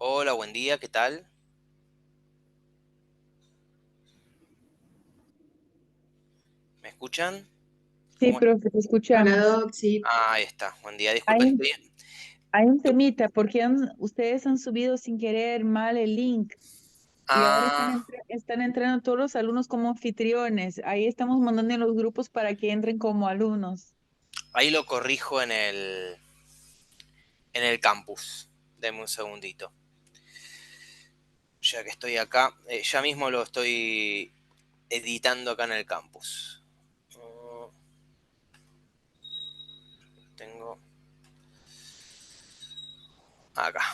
Hola, buen día, ¿qué tal? ¿Me escuchan? Sí, ¿Cómo profe, te Hola escuchamos. Doc, sí. Ahí está, buen día, Hay disculpen, un, estoy... hay un tu- temita, porque ustedes han subido sin querer mal el link y ahora Ah, están entrando todos los alumnos como anfitriones. Ahí estamos mandando en los grupos para que entren como alumnos. ahí lo corrijo en el campus. Deme un segundito. Ya que estoy acá, ya mismo lo estoy editando acá en el campus. Mm, Tengo acá,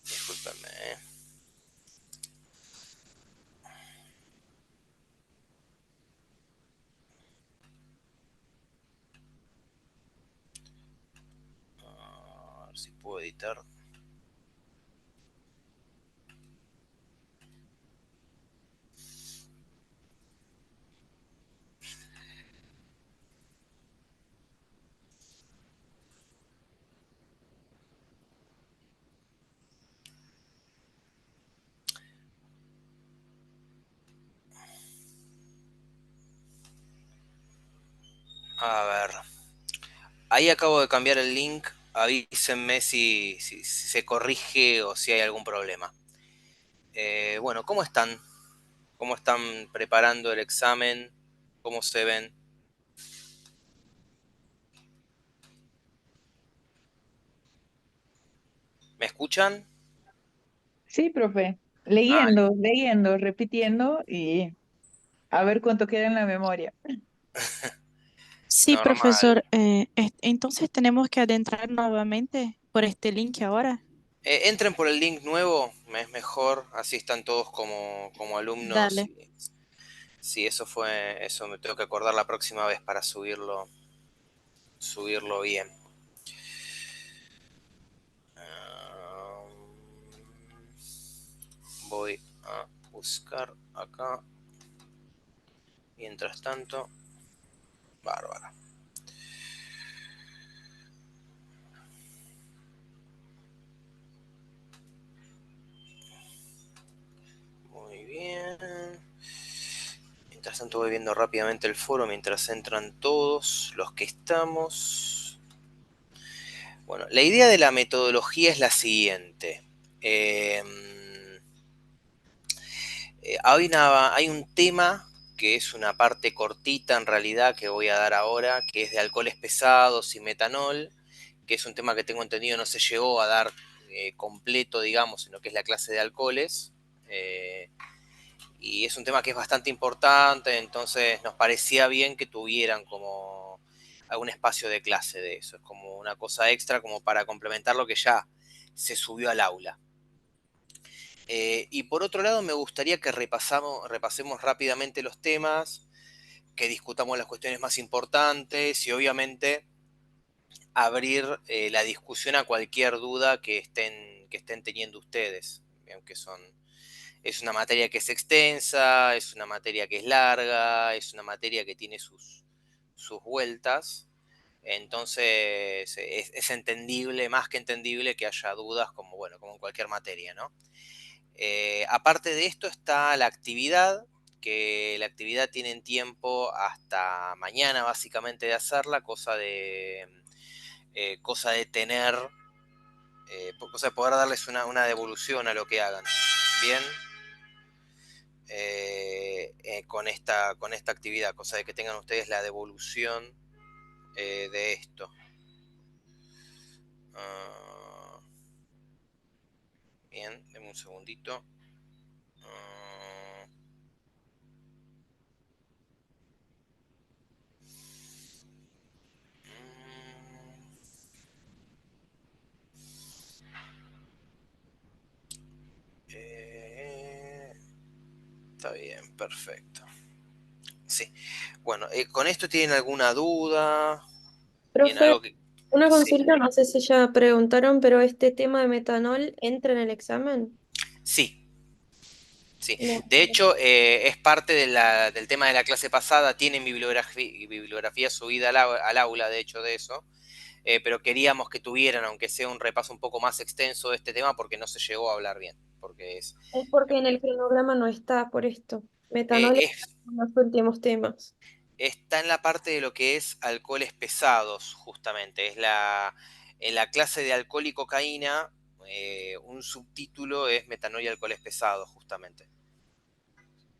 discúlpenme. A ver si puedo editar. A ver, ahí acabo de cambiar el link. Avísenme si se corrige o si hay algún problema. Bueno, ¿cómo están? ¿Cómo están preparando el examen? ¿Cómo se ven? ¿Me escuchan? Sí, profe, Ah, leyendo, repitiendo y a ver cuánto queda en la memoria. Sí, normal. profesor. Entonces tenemos que adentrar nuevamente por este link ahora. Entren por el link nuevo, me es mejor, así están todos como alumnos. Dale. Sí, eso me tengo que acordar la próxima vez para subirlo bien. Ah, Voy a buscar acá, mientras tanto, bárbara. Muy bien. Mientras tanto voy viendo rápidamente el foro mientras entran todos los que estamos. Bueno, la idea de la metodología es la siguiente. Eh, hay un tema que es una parte cortita en realidad que voy a dar ahora, que es de alcoholes pesados y metanol, que es un tema que tengo entendido no se llegó a dar completo, digamos, en lo que es la clase de alcoholes. Eh, y es un tema que es bastante importante, entonces nos parecía bien que tuvieran como algún espacio de clase de eso. Es como una cosa extra como para complementar lo que ya se subió al aula. Y por otro lado, me gustaría que repasemos rápidamente los temas, que discutamos las cuestiones más importantes y obviamente abrir la discusión a cualquier duda que estén teniendo ustedes. Aunque es una materia que es extensa, es una materia que es larga, es una materia que tiene sus vueltas. Entonces es entendible, más que entendible, que haya dudas como, bueno, como en cualquier materia, ¿no? Aparte de esto está la actividad, que la actividad tienen tiempo hasta mañana básicamente de hacerla, cosa de tener, cosa de poder darles una devolución a lo que hagan. Bien, con esta actividad, cosa de que tengan ustedes la devolución de esto. Ah, bien, denme un segundito. Ah, mm, eh, Está bien, perfecto. Sí. Bueno, ¿con esto tienen alguna duda? ¿Tienen Profe, algo que...? una Sí. consulta, no sé si ya preguntaron, pero este tema de metanol entra en el examen. Sí, sí. No. De hecho, es parte del tema de la clase pasada. Tienen bibliografía subida al aula, de hecho, de eso. pero queríamos que tuvieran, aunque sea un repaso un poco más extenso de este tema, porque no se llegó a hablar bien, porque Es porque en el cronograma no está por esto. Metanol es, en los últimos temas. está en la parte de lo que es alcoholes pesados, justamente. En la clase de alcohol y cocaína, un subtítulo es metanol y alcoholes pesados, justamente.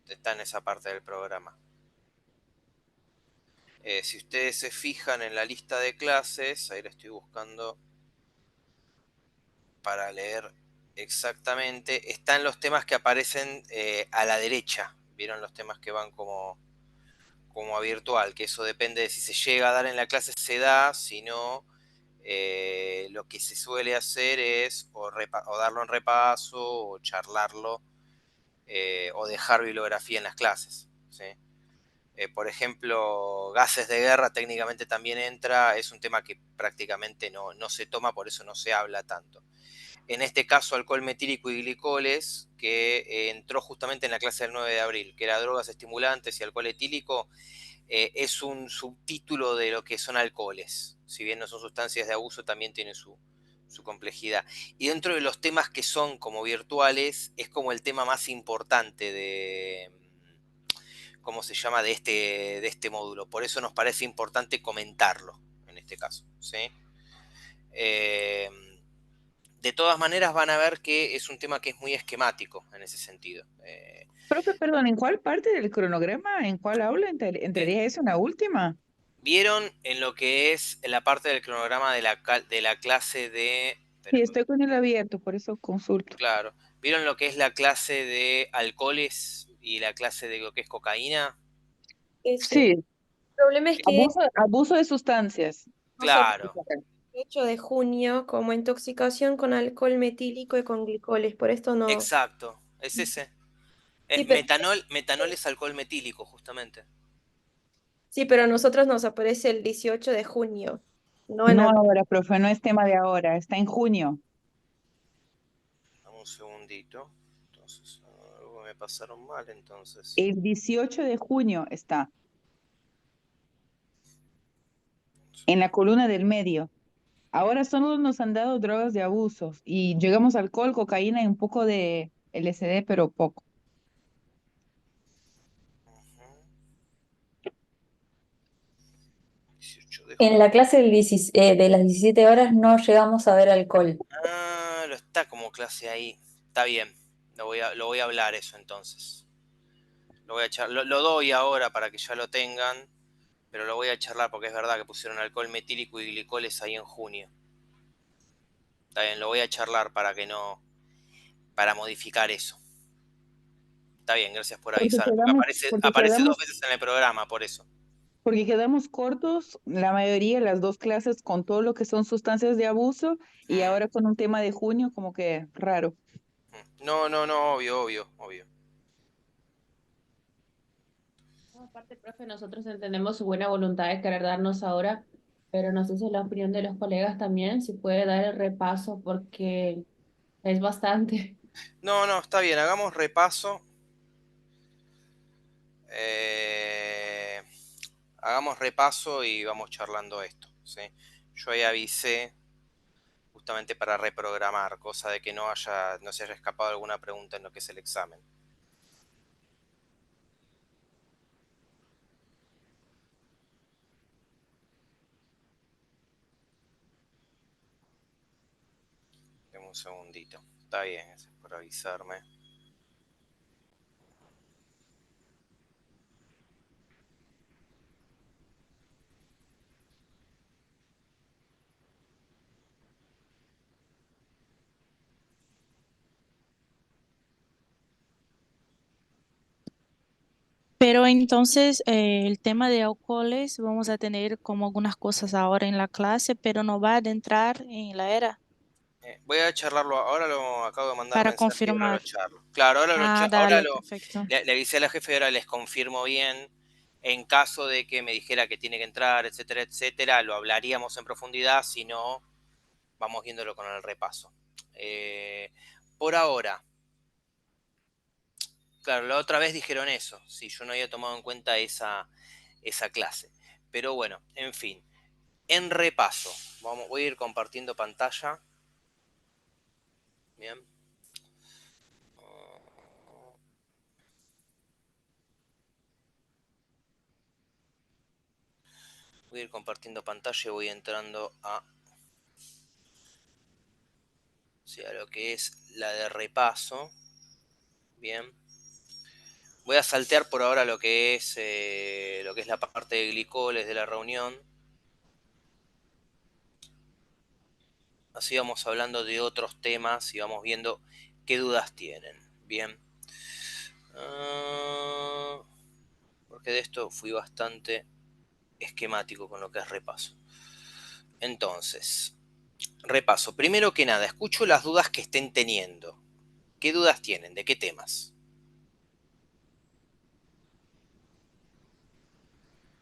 Está en esa parte del programa. Si ustedes se fijan en la lista de clases, ahí la estoy buscando para leer exactamente, están los temas que aparecen a la derecha. ¿Vieron los temas que van como a virtual? Que eso depende de si se llega a dar en la clase, se da, si no, lo que se suele hacer es o darlo en repaso, o charlarlo, o dejar bibliografía en las clases, ¿sí? Por ejemplo, gases de guerra técnicamente también entra, es un tema que prácticamente no se toma, por eso no se habla tanto. En este caso, alcohol metílico y glicoles, que entró justamente en la clase del 9 de abril, que era drogas estimulantes y alcohol etílico, es un subtítulo de lo que son alcoholes. Si bien no son sustancias de abuso, también tiene su complejidad. Y dentro de los temas que son como virtuales, es como el tema más importante de, ¿cómo se llama?, de este módulo. Por eso nos parece importante comentarlo, en este caso, ¿sí? Eh, de todas maneras van a ver que es un tema que es muy esquemático en ese sentido. Profe, perdón, ¿en cuál parte del cronograma, en cuál aula Eh, entraría eso en la última? ¿Vieron en lo que es la parte del cronograma de la clase de... Sí, Espérenme, estoy con el abierto, por eso consulto. claro. ¿Vieron lo que es la clase de alcoholes y la clase de lo que es cocaína? Sí. Sí, El problema es que abuso de sustancias. nos aparece Claro, el 8 de junio como intoxicación con alcohol metílico y con glicoles. Por esto no. exacto, es ese. Sí, Es pero, metanol es alcohol metílico, justamente. sí, pero a nosotros nos aparece el 18 de junio, no en No abril. ahora, profe, no es tema de ahora, está en junio. Dame un segundito. Entonces, algo me pasaron mal, entonces. El 18 de junio está en la columna del medio. Ahora solo nos han dado drogas de abusos y llegamos a alcohol, cocaína y un poco de LSD, pero poco. Ujú. 18 de En la junio. clase de las 17 horas no llegamos a ver alcohol. Ah, lo está como clase ahí. Está bien. Lo voy a hablar eso entonces. Lo doy ahora para que ya lo tengan, pero lo voy a charlar porque es verdad que pusieron alcohol metílico y glicoles ahí en junio. Está bien, lo voy a charlar para que no, para modificar eso. Está bien, gracias por Porque avisar, porque quedamos, porque aparece dos quedamos, veces en el programa, por eso. porque quedamos cortos, la mayoría, las dos clases con todo lo que son sustancias de abuso y Mm, ahora con un tema de junio como que raro. no, obvio. No, aparte, profe, nosotros entendemos su buena voluntad de querer darnos ahora, pero no sé si es la opinión de los colegas también, si puede dar el repaso porque es bastante. No, está bien, hagamos repaso. eh, hagamos repaso y vamos charlando esto, ¿sí? Yo ahí avisé justamente para reprogramar, cosa de que no se haya escapado alguna pregunta en lo que es el examen. Deme un segundito. Está bien, gracias por avisarme. Pero entonces el tema de alcoholes vamos a tener como algunas cosas ahora en la clase, pero no va a adentrar en la era Voy a charlarlo, ahora lo acabo de mandar para mensaje y ahora lo confirmar. charlo. Claro, Ah, ahora dale, lo perfecto. le avisé a la jefe y ahora les confirmo bien. En caso de que me dijera que tiene que entrar, etcétera, etcétera, lo hablaríamos en profundidad, si no, vamos viéndolo con el repaso. Por ahora, claro, la otra vez dijeron eso, si yo no había tomado en cuenta esa clase. Pero bueno, en fin. En repaso, voy a ir compartiendo pantalla. Bien. Voy a ir compartiendo pantalla y voy entrando a lo que es la de repaso. Bien. Voy a saltear por ahora lo que es la parte de glicoles de la reunión. Así vamos hablando de otros temas y vamos viendo qué dudas tienen. Bien. Porque de esto fui bastante esquemático con lo que es repaso. Entonces, repaso. Primero que nada, escucho las dudas que estén teniendo. ¿Qué dudas tienen? ¿De qué temas?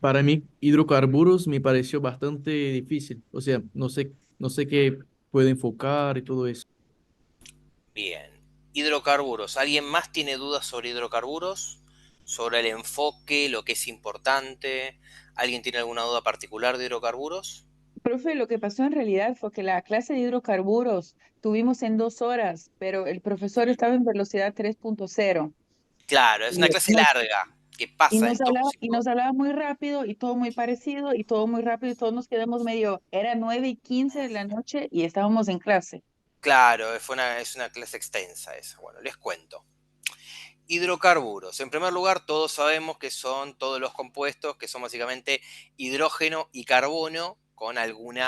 Para mí, hidrocarburos me pareció bastante difícil. O sea, no sé qué puede enfocar y todo eso. Bien. Hidrocarburos. ¿Alguien más tiene dudas sobre hidrocarburos? ¿Sobre el enfoque, lo que es importante? ¿Alguien tiene alguna duda particular de hidrocarburos? Profe, lo que pasó en realidad fue que la clase de hidrocarburos tuvimos en 2 horas, pero el profesor estaba en velocidad 3.0 Claro, es una y clase larga. ¿Qué y pasa en nos hablaba, y tóxico? nos hablaba muy rápido y todo muy parecido y todo muy rápido y todos nos quedamos medio, era 9:15 de la noche y estábamos en clase. Claro, es una clase extensa esa. Bueno, les cuento. Hidrocarburos. En primer lugar, todos sabemos que son todos los compuestos que son básicamente hidrógeno y carbono con algún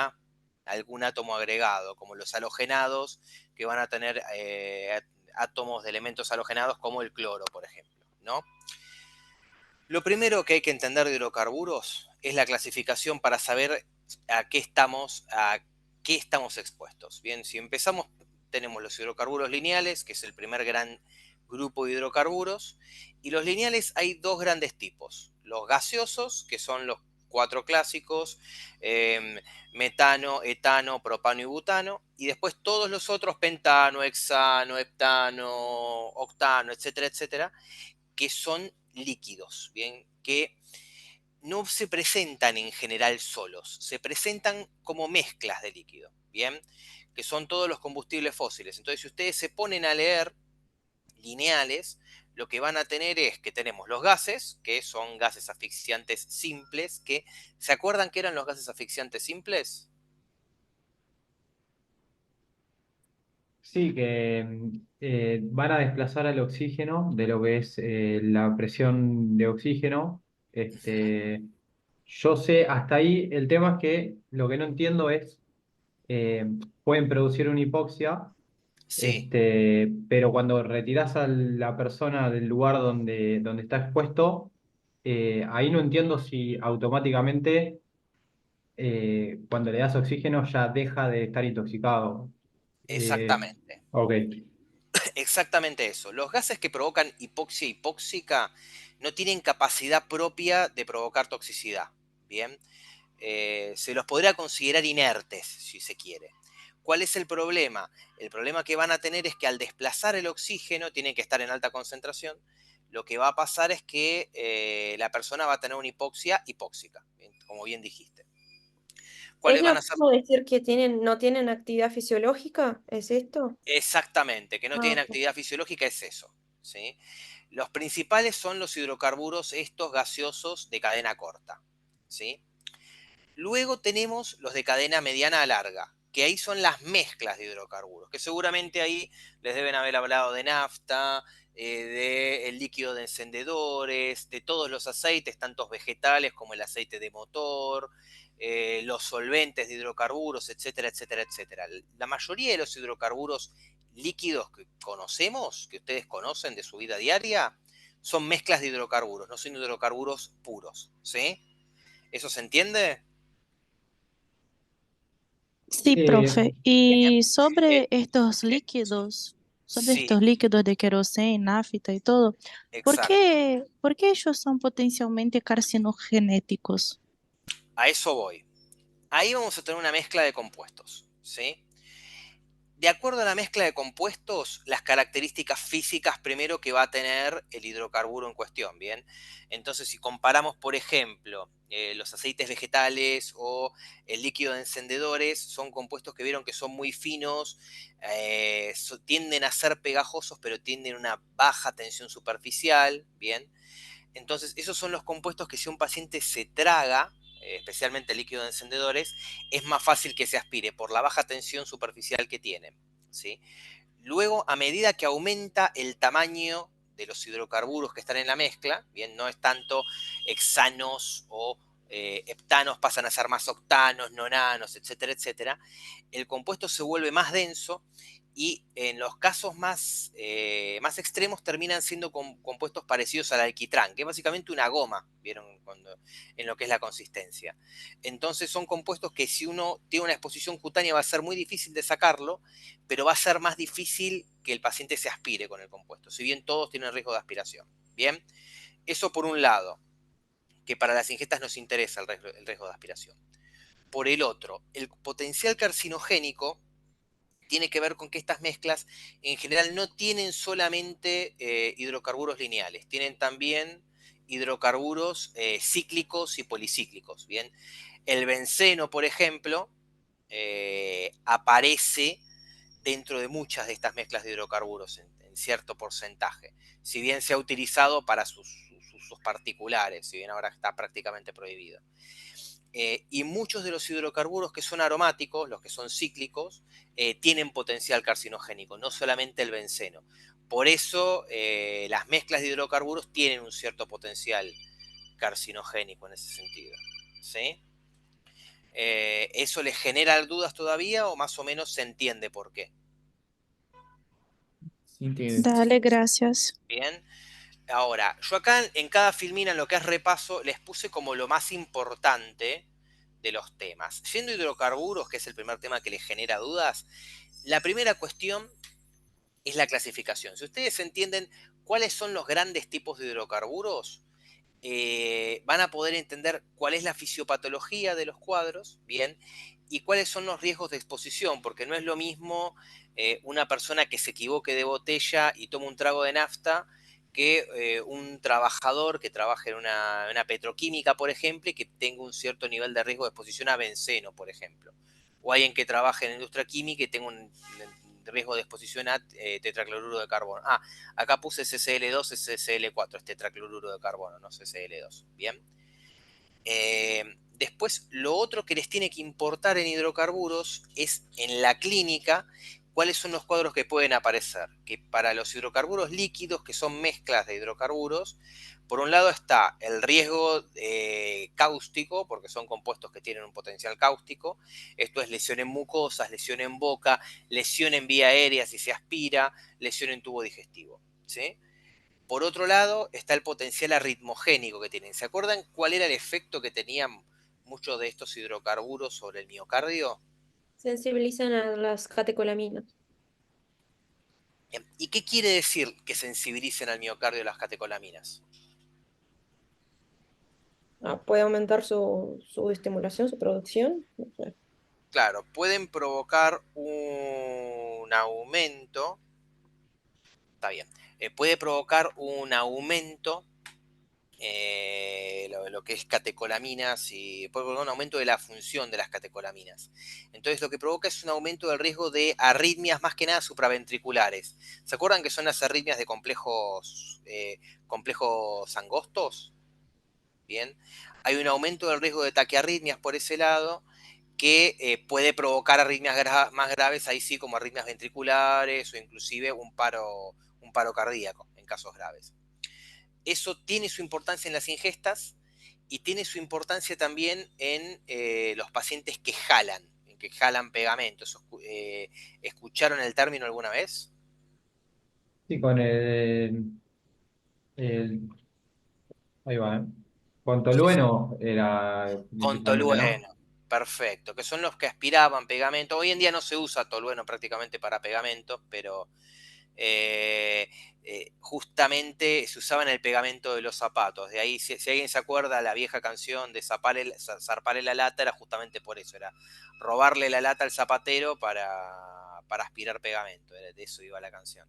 átomo agregado, como los halogenados, que van a tener átomos de elementos halogenados como el cloro, por ejemplo, ¿no? Lo primero que hay que entender de hidrocarburos es la clasificación para saber a qué estamos expuestos. Bien, si empezamos, tenemos los hidrocarburos lineales, que es el primer gran grupo de hidrocarburos, y los lineales hay dos grandes tipos. Los gaseosos, que son los cuatro clásicos, metano, etano, propano y butano, y después todos los otros, pentano, hexano, heptano, octano, etcétera, etcétera, que son líquidos, ¿bien? Que no se presentan en general solos, se presentan como mezclas de líquido, ¿bien? Que son todos los combustibles fósiles. Entonces, si ustedes se ponen a leer lineales, lo que van a tener es que tenemos los gases, que son gases asfixiantes simples, que ¿se acuerdan que eran los gases asfixiantes simples? Sí, que van a desplazar al oxígeno de lo que es la presión de oxígeno. Este, yo sé, hasta ahí el tema es que lo que no entiendo es, eh, pueden producir una hipoxia, Sí, pero cuando retiras a la persona del lugar donde está expuesto, ahí no entiendo si automáticamente cuando le das oxígeno ya deja de estar intoxicado. Eh, exactamente. ok. Exactamente eso. Los gases que provocan hipoxia hipóxica no tienen capacidad propia de provocar toxicidad. Bien, se los podría considerar inertes, si se quiere. ¿Cuál es el problema? El problema que van a tener es que al desplazar el oxígeno, tienen que estar en alta concentración, lo que va a pasar es que la persona va a tener una hipoxia hipóxica, bien, como bien dijiste. ¿Es ¿Cuáles lo van a ser? mismo decir que no tienen actividad fisiológica? ¿Es esto? Exactamente, que no Ah, tienen ok. actividad fisiológica es eso, ¿sí? Los principales son los hidrocarburos estos gaseosos de cadena corta, ¿sí? Luego tenemos los de cadena mediana a larga, que ahí son las mezclas de hidrocarburos, que seguramente ahí les deben haber hablado de nafta, del líquido de encendedores, de todos los aceites, tantos vegetales como el aceite de motor, los solventes de hidrocarburos, etcétera, etcétera, etcétera. La mayoría de los hidrocarburos líquidos que conocemos, que ustedes conocen de su vida diaria, son mezclas de hidrocarburos, no son hidrocarburos puros, ¿sí? ¿Eso se entiende? Sí, Eh, profe. Bien. Y Eh, sobre sí, estos líquidos de queroseno, nafta y todo, exacto. por qué ellos son potencialmente carcinogenéticos? A eso voy. Ahí vamos a tener una mezcla de compuestos, ¿sí? De acuerdo a la mezcla de compuestos, las características físicas primero que va a tener el hidrocarburo en cuestión, ¿bien? Entonces, si comparamos, por ejemplo, los aceites vegetales o el líquido de encendedores son compuestos que vieron que son muy finos, tienden a ser pegajosos, pero tienen una baja tensión superficial, ¿bien? Entonces, esos son los compuestos que si un paciente se traga, especialmente el líquido de encendedores, es más fácil que se aspire por la baja tensión superficial que tienen, ¿sí? Luego, a medida que aumenta el tamaño de los hidrocarburos que están en la mezcla, bien, no es tanto hexanos o heptanos, pasan a ser más octanos, nonanos, etcétera, etcétera, el compuesto se vuelve más denso y en los casos más extremos terminan siendo compuestos parecidos al alquitrán, que es básicamente una goma, ¿vieron? En lo que es la consistencia. Entonces son compuestos que si uno tiene una exposición cutánea va a ser muy difícil de sacarlo, pero va a ser más difícil que el paciente se aspire con el compuesto, si bien todos tienen riesgo de aspiración. Bien, eso por un lado, que para las ingestas nos interesa el riesgo de aspiración. Por el otro, el potencial carcinogénico tiene que ver con que estas mezclas en general no tienen solamente hidrocarburos lineales, tienen también hidrocarburos cíclicos y policíclicos. Bien, el benceno, por ejemplo, aparece dentro de muchas de estas mezclas de hidrocarburos en cierto porcentaje, si bien se ha utilizado para sus usos particulares, si bien ahora está prácticamente prohibido. Y muchos de los hidrocarburos que son aromáticos, los que son cíclicos, tienen potencial carcinogénico, no solamente el benceno. Por eso las mezclas de hidrocarburos tienen un cierto potencial carcinogénico en ese sentido, ¿sí? ¿Eso les genera dudas todavía o más o menos se entiende por qué? Sí, entiendo. Dale, gracias. Bien. Ahora, yo acá en cada filmina, en lo que es repaso, les puse como lo más importante de los temas. Yendo a hidrocarburos, que es el primer tema que les genera dudas, la primera cuestión es la clasificación. Si ustedes entienden cuáles son los grandes tipos de hidrocarburos, van a poder entender cuál es la fisiopatología de los cuadros, bien, y cuáles son los riesgos de exposición, porque no es lo mismo una persona que se equivoque de botella y toma un trago de nafta que un trabajador que trabaje en una petroquímica, por ejemplo, y que tenga un cierto nivel de riesgo de exposición a benceno, por ejemplo. O alguien que trabaje en la industria química y tenga un riesgo de exposición a tetracloruro de carbono. Ah, acá puse CCl2, CCl4, es tetracloruro de carbono, no CCl2. Bien. Después, lo otro que les tiene que importar en hidrocarburos es en la clínica cuáles son los cuadros que pueden aparecer. Que para los hidrocarburos líquidos, que son mezclas de hidrocarburos, por un lado está el riesgo cáustico, porque son compuestos que tienen un potencial cáustico. Esto es lesión en mucosas, lesión en boca, lesión en vía aérea si se aspira, lesión en tubo digestivo, ¿sí? Por otro lado, está el potencial arritmogénico que tienen. ¿Se acuerdan cuál era el efecto que tenían muchos de estos hidrocarburos sobre el miocardio? Sensibilizan a las catecolaminas. Bien. ¿Y qué quiere decir que sensibilicen al miocardio las catecolaminas? Puede aumentar su estimulación, su producción. No sé. Claro, pueden provocar un aumento, está bien, puede provocar un aumento lo que es catecolaminas y puede provocar un aumento de la función de las catecolaminas. Entonces lo que provoca es un aumento del riesgo de arritmias más que nada supraventriculares. ¿Se acuerdan que son las arritmias de complejos angostos? Bien. Hay un aumento del riesgo de taquiarritmias por ese lado que puede provocar arritmias más graves, ahí sí, como arritmias ventriculares o inclusive un paro cardíaco en casos graves. Eso tiene su importancia en las ingestas y tiene su importancia también en los pacientes que jalan pegamento. ¿Escucharon el término alguna vez? Sí, con el- ahí va, ¿eh? Con Sí, sí. tolueno era Con principalmente, ¿no? tolueno, perfecto, que son los que aspiraban pegamento. Hoy en día no se usa tolueno prácticamente para pegamento, pero justamente se usaba en el pegamento de los zapatos. De ahí, si alguien se acuerda, la vieja canción de zarparle la lata era justamente por eso, era robarle la lata al zapatero para aspirar pegamento, de eso iba la canción.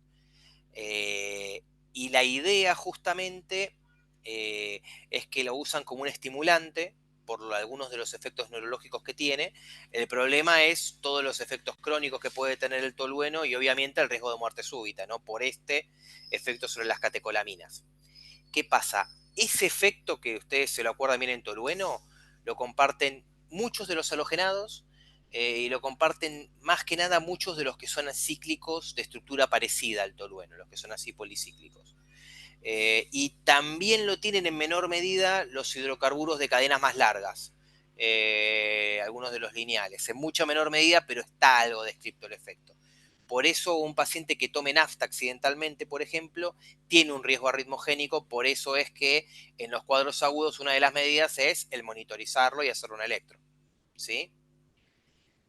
Y la idea justamente es que lo usan como un estimulante, por algunos de los efectos neurológicos que tiene. El problema es todos los efectos crónicos que puede tener el tolueno y obviamente el riesgo de muerte súbita, ¿no? Por este efecto sobre las catecolaminas. ¿Qué pasa? Ese efecto que ustedes se lo acuerdan bien en tolueno, lo comparten muchos de los halogenados y lo comparten más que nada muchos de los que son cíclicos de estructura parecida al tolueno, los que son así policíclicos. Y también lo tienen en menor medida los hidrocarburos de cadenas más largas, algunos de los lineales, en mucha menor medida, pero está algo descripto el efecto. Por eso un paciente que tome nafta accidentalmente, por ejemplo, tiene un riesgo arritmogénico, por eso es que en los cuadros agudos una de las medidas es el monitorizarlo y hacer un electro, ¿sí?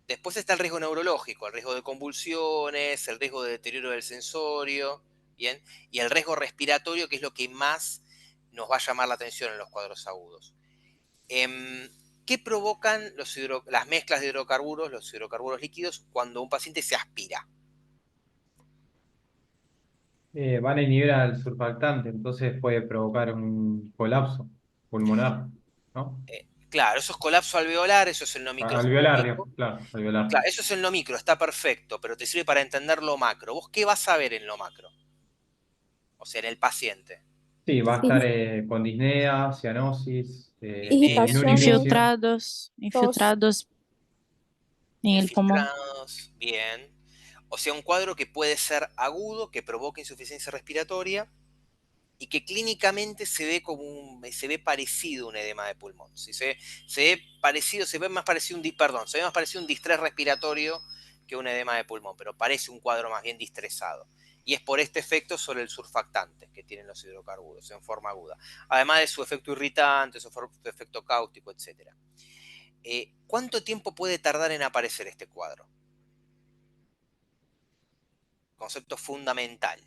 Después está el riesgo neurológico, el riesgo de convulsiones, el riesgo de deterioro del sensorio, ¿bien? Y el riesgo respiratorio, que es lo que más nos va a llamar la atención en los cuadros agudos. ¿Qué provocan las mezclas de hidrocarburos, los hidrocarburos líquidos, cuando un paciente se aspira? Van a inhibir al surfactante, entonces puede provocar un colapso pulmonar, ¿no? Claro, eso es colapso alveolar, eso es el no Alveolar, microscópico. claro, alveolar. Claro, eso es el no micro, está perfecto, pero te sirve para entender lo macro. ¿Vos qué vas a ver en lo macro? O sea, en el paciente. Sí, va a Sí, estar con disnea, cianosis, Irritaciones, inmunificio. tos. Infiltrados en el pulmón. Infiltrados, bien. O sea, un cuadro que puede ser agudo, que provoca insuficiencia respiratoria y que clínicamente se ve se ve parecido a un edema de pulmón. ¿Sí? Se ve más parecido un distrés respiratorio que un edema de pulmón, pero parece un cuadro más bien distresado. Y es por este efecto sobre el surfactante que tienen los hidrocarburos en forma aguda. Además de su efecto irritante, su efecto cáustico, etc. ¿Cuánto tiempo puede tardar en aparecer este cuadro? Concepto fundamental.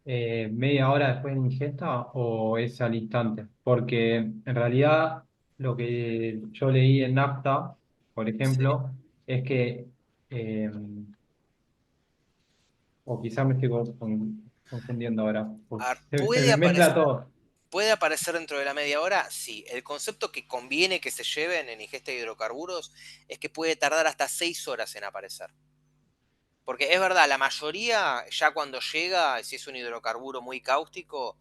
¿Media hora después de ingesta o es al instante? Porque en realidad lo que yo leí en NAFTA, por ¿Sí? ejemplo, es que, eh, o quizás me estoy confundiendo ahora, porque A ver, se me mezcla todo. ¿puede aparecer dentro de la media hora? Sí. El concepto que conviene que se lleven en ingesta de hidrocarburos es que puede tardar hasta 6 horas en aparecer. Porque es verdad, la mayoría ya cuando llega, si es un hidrocarburo muy cáustico,